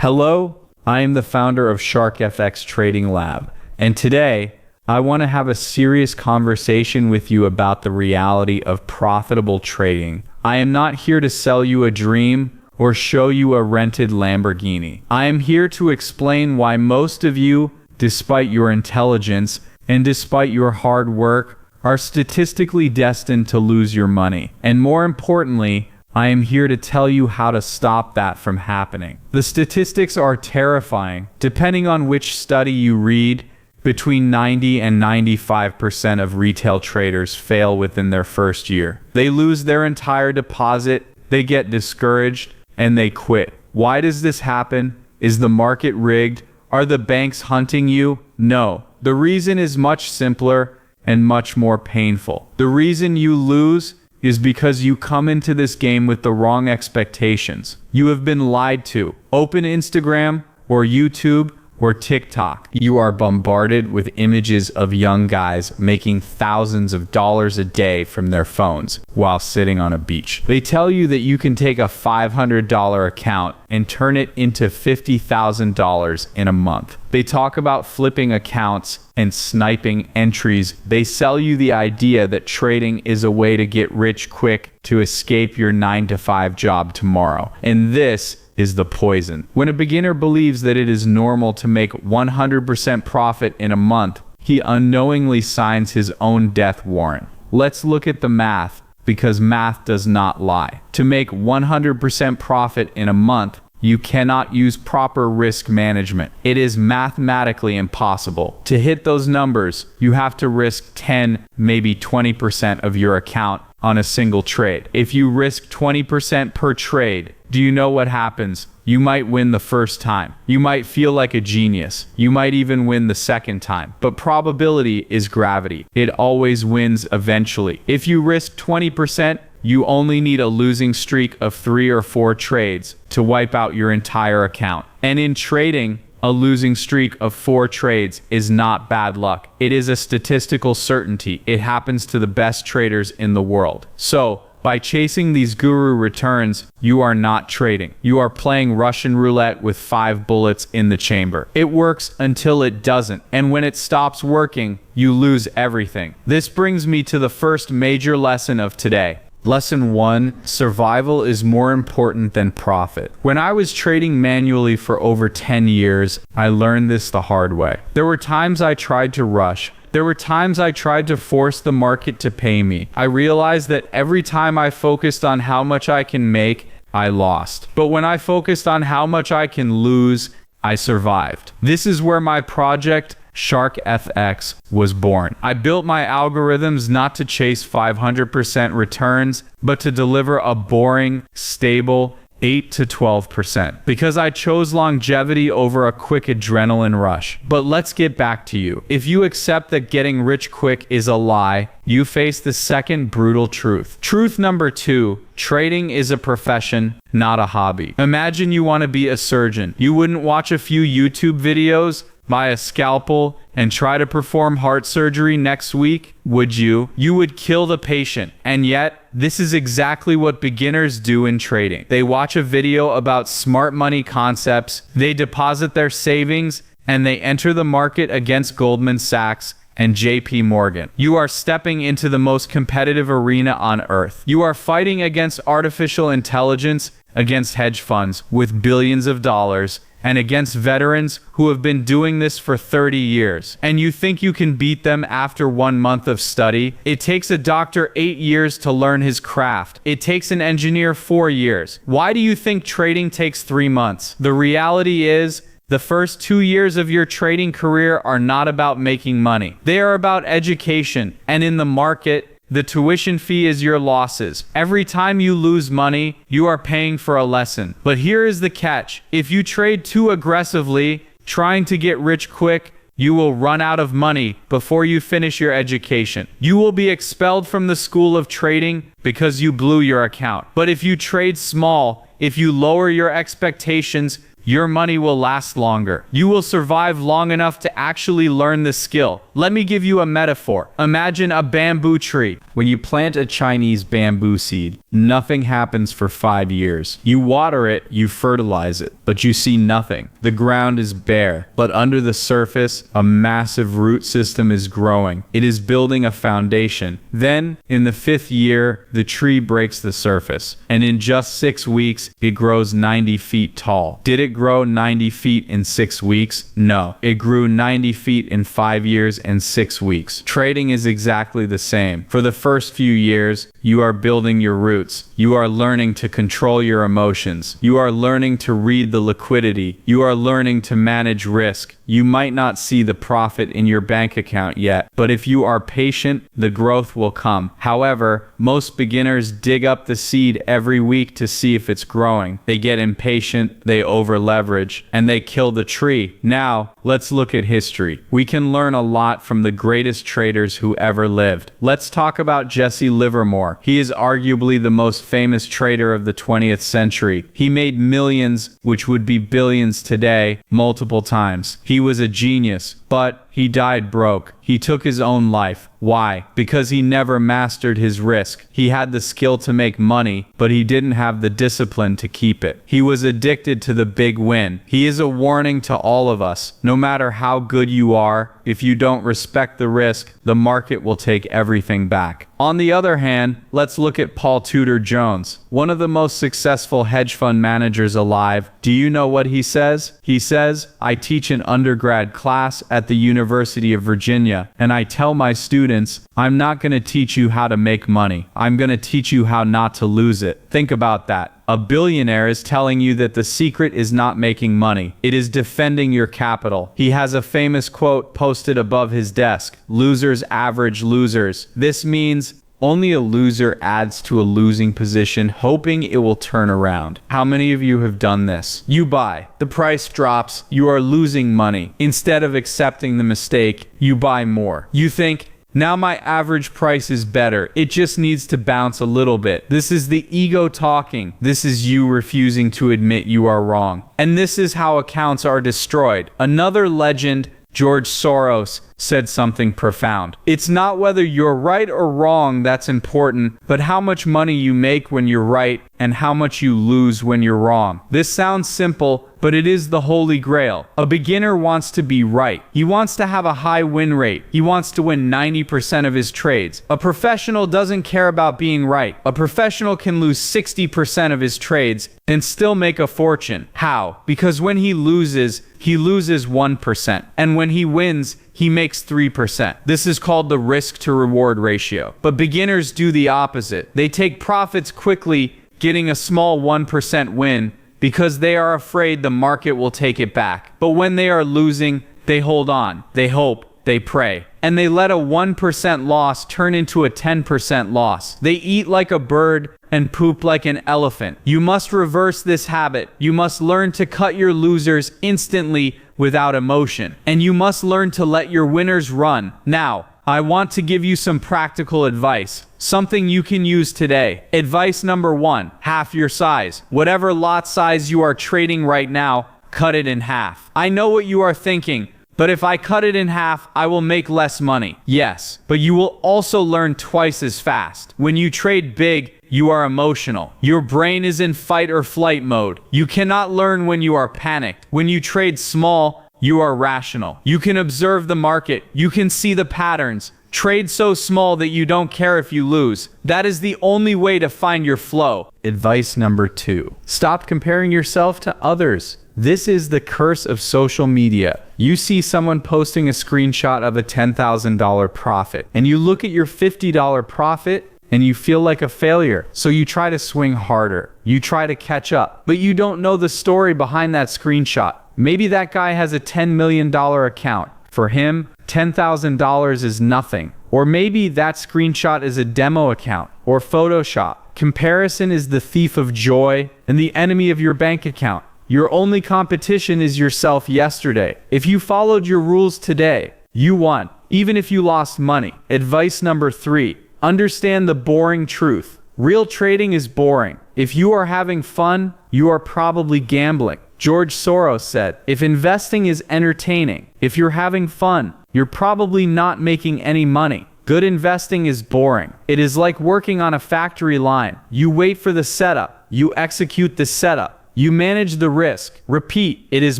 Hello, I am the founder of SharkFX Trading Lab, and today I want to have a serious conversation with you about the reality of profitable trading. I am not here to sell you a dream or show you a rented Lamborghini. I am here to explain why most of you, despite your intelligence and despite your hard work, are statistically destined to lose your money. And more importantly, I am here to tell you how to stop that from happening. The statistics are terrifying. Depending on which study you read, between 90 and 95% of retail traders fail within their first year. They lose their entire deposit, they get discouraged, and they quit. Why does this happen? Is the market rigged? Are the banks hunting you? No. The reason is much simpler and much more painful. The reason you lose is because you come into this game with the wrong expectations. You have been lied to. Open Instagram or YouTube or TikTok. You are bombarded with images of young guys making thousands of dollars a day from their phones while sitting on a beach. They tell you that you can take a $500 account and turn it into $50,000 in a month. They talk about flipping accounts and sniping entries. They sell you the idea that trading is a way to get rich quick to escape your 9-to-5 job tomorrow. And this is the poison. When a beginner believes that it is normal to make 100% profit in a month, he unknowingly signs his own death warrant. Let's look at the math, because math does not lie. To make 100% profit in a month, you cannot use proper risk management. It is mathematically impossible. To hit those numbers, you have to risk 10, maybe 20% of your account on a single trade. If you risk 20% per trade, do you know what happens? You might win the first time. You might feel like a genius. You might even win the second time. But probability is gravity. It always wins eventually. If you risk 20%, you only need a losing streak of 3 or 4 trades to wipe out your entire account. And in trading, a losing streak of 4 trades is not bad luck. It is a statistical certainty. It happens to the best traders in the world. So, by chasing these guru returns, you are not trading. You are playing Russian roulette with 5 bullets in the chamber. It works until it doesn't. And when it stops working, you lose everything. This brings me to the first major lesson of today. Lesson 1, survival is more important than profit. When I was trading manually for over 10 years, I learned this the hard way. There were times I tried to rush. There were times I tried to force the market to pay me. I realized that every time I focused on how much I can make, I lost. But when I focused on how much I can lose, I survived. This is where my project, SharkFX, was born. I built my algorithms not to chase 500% returns, but to deliver a boring, stable 8 to 12%, because I chose longevity over a quick adrenaline rush. But let's get back to you. If you accept that getting rich quick is a lie, you face the second brutal truth. Truth number 2, trading is a profession, not a hobby. Imagine you want to be a surgeon. You wouldn't watch a few YouTube videos, buy a scalpel, and try to perform heart surgery next week, would you? You would kill the patient. And yet, this is exactly what beginners do in trading. They watch a video about smart money concepts, they deposit their savings, and they enter the market against Goldman Sachs and JP Morgan. You are stepping into the most competitive arena on earth. You are fighting against artificial intelligence, against hedge funds with billions of dollars, and against veterans who have been doing this for 30 years. And you think you can beat them after 1 month of study? It takes a doctor 8 years to learn his craft. It takes an engineer 4 years. Why do you think trading takes 3 months? The reality is, the first 2 years of your trading career are not about making money. They are about education. And in the market, the tuition fee is your losses. Every time you lose money, you are paying for a lesson. But here is the catch. If you trade too aggressively, trying to get rich quick, you will run out of money before you finish your education. You will be expelled from the school of trading because you blew your account. But if you trade small, if you lower your expectations, your money will last longer. You will survive long enough to actually learn the skill. let me give you a metaphor. Imagine a bamboo tree. When you plant a Chinese bamboo seed, nothing happens for 5 years. You water it, you fertilize it, but you see nothing. The ground is bare, but under the surface, a massive root system is growing. It is building a foundation. Then, in the 5th year, the tree breaks the surface, and in just 6 weeks, it grows 90 feet tall. Did it grow 90 feet in 6 weeks? No. It grew 90 feet in 5 years and 6 weeks. Trading is exactly the same. For the first few years, you are building your roots. You are learning to control your emotions. You are learning to read the liquidity. You are learning to manage risk. You might not see the profit in your bank account yet, but if you are patient, the growth will come. However, most beginners dig up the seed every week to see if it's growing. They get impatient, they over-leverage, and they kill the tree. Now, let's look at history. We can learn a lot from the greatest traders who ever lived. Let's talk about Jesse Livermore. He is arguably the most famous trader of the 20th century. He made millions, which would be billions today, multiple times. He was a genius, but he died broke. He took his own life. Why? Because he never mastered his risk. He had the skill to make money, but he didn't have the discipline to keep it. He was addicted to the big win. He is a warning to all of us. No matter how good you are, if you don't respect the risk, the market will take everything back. On the other hand, let's look at Paul Tudor Jones, one of the most successful hedge fund managers alive. Do you know what he says? He says, "I teach an undergrad class at the University of Virginia, and I tell my students, I'm not going to teach you how to make money. I'm going to teach you how not to lose it." Think about that. A billionaire is telling you that the secret is not making money. It is defending your capital. He has a famous quote posted above his desk: "Losers average losers." This means only a loser adds to a losing position, hoping it will turn around. How many of you have done this? You buy, the price drops, you are losing money. Instead of accepting the mistake, you buy more. You think, now my average price is better. It just needs to bounce a little bit. This is the ego talking. This is you refusing to admit you are wrong. And this is how accounts are destroyed. Another legend, George Soros, said something profound. It's not whether you're right or wrong that's important, but how much money you make when you're right and how much you lose when you're wrong. This sounds simple, but it is the holy grail. A beginner wants to be right. He wants to have a high win rate. He wants to win 90% of his trades. A professional doesn't care about being right. A professional can lose 60% of his trades and still make a fortune. How? Because when he loses 1%. And when he wins, he makes 3%. This is called the risk to reward ratio. But beginners do the opposite. They take profits quickly, getting a small 1% win, because they are afraid the market will take it back. But when they are losing, they hold on, they hope, they pray, and they let a 1% loss turn into a 10% loss. They eat like a bird and poop like an elephant. You must reverse this habit. You must learn to cut your losers instantly without emotion. And you must learn to let your winners run. Now, I want to give you some practical advice. Something you can use today. Advice number 1, half your size. Whatever lot size you are trading right now, cut it in half. I know what you are thinking, but if I cut it in half, I will make less money. Yes, but you will also learn twice as fast. When you trade big, you are emotional. Your brain is in fight or flight mode. You cannot learn when you are panicked. When you trade small, you are rational. You can observe the market. You can see the patterns. Trade so small that you don't care if you lose. That is the only way to find your flow. Advice number 2. Stop comparing yourself to others. This is the curse of social media. You see someone posting a screenshot of a $10,000 profit, and you look at your $50 profit, and you feel like a failure. So you try to swing harder. You try to catch up, but you don't know the story behind that screenshot. Maybe that guy has a $10 million account. For him, $10,000 is nothing. Or maybe that screenshot is a demo account or Photoshop. Comparison is the thief of joy and the enemy of your bank account. Your only competition is yourself yesterday. If you followed your rules today, you won, even if you lost money. Advice number 3, understand the boring truth. Real trading is boring. If you are having fun, you are probably gambling. George Soros said, if investing is entertaining, if you're having fun, you're probably not making any money. Good investing is boring. It is like working on a factory line. You wait for the setup. You execute the setup. You manage the risk. Repeat. It is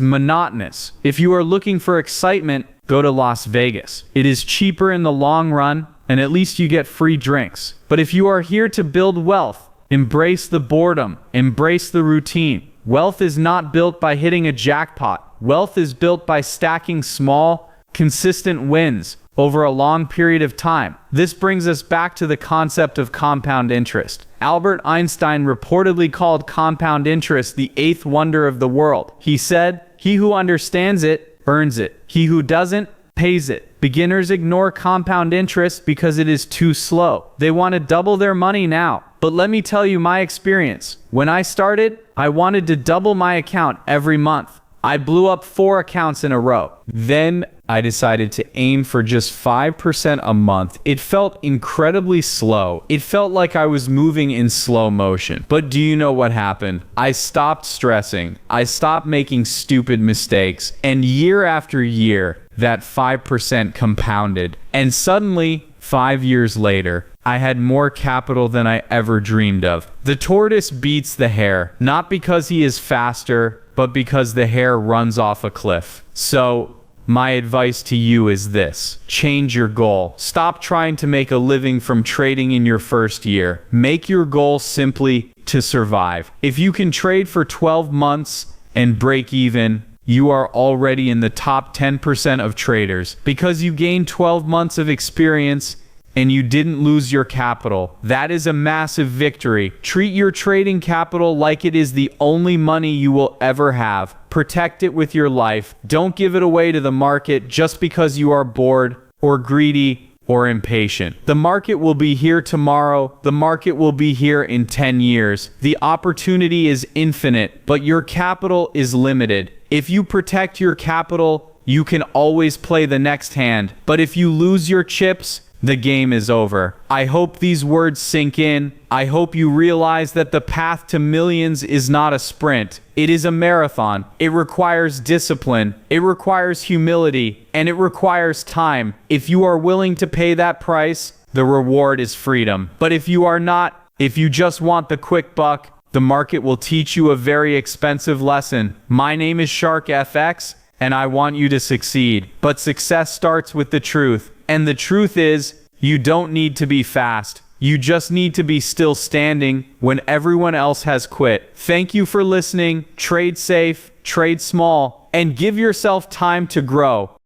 monotonous. If you are looking for excitement, go to Las Vegas. It is cheaper in the long run, and at least you get free drinks. But if you are here to build wealth, embrace the boredom. Embrace the routine. Wealth is not built by hitting a jackpot. Wealth is built by stacking small, consistent wins over a long period of time. This brings us back to the concept of compound interest. Albert Einstein reportedly called compound interest the eighth wonder of the world. He said, "He who understands it, earns it. He who doesn't, pays it." Beginners ignore compound interest because it is too slow. They want to double their money now. But let me tell you my experience. When I started, I wanted to double my account every month. I blew up 4 accounts in a row. Then I decided to aim for just 5% a month. It felt incredibly slow. It felt like I was moving in slow motion. But do you know what happened? I stopped stressing. I stopped making stupid mistakes. And year after year, that 5% compounded. And suddenly, 5 years later, I had more capital than I ever dreamed of. The tortoise beats the hare, not because he is faster, but because the hare runs off a cliff. So, my advice to you is this. Change your goal. Stop trying to make a living from trading in your first year. Make your goal simply to survive. If you can trade for 12 months and break even, you are already in the top 10% of traders because you gained 12 months of experience and you didn't lose your capital. That is a massive victory. Treat your trading capital like it is the only money you will ever have. Protect it with your life. Don't give it away to the market just because you are bored or greedy or impatient. The market will be here tomorrow. The market will be here in 10 years. The opportunity is infinite, but your capital is limited. If you protect your capital, you can always play the next hand. But if you lose your chips, the game is over. I hope these words sink in. I hope you realize that the path to millions is not a sprint. It is a marathon. It requires discipline. It requires humility. And it requires time. If you are willing to pay that price, the reward is freedom. But if you are not, if you just want the quick buck, the market will teach you a very expensive lesson. My name is SharkFX, and I want you to succeed. But success starts with the truth. And the truth is, you don't need to be fast. You just need to be still standing when everyone else has quit. Thank you for listening. Trade safe, trade small, and give yourself time to grow.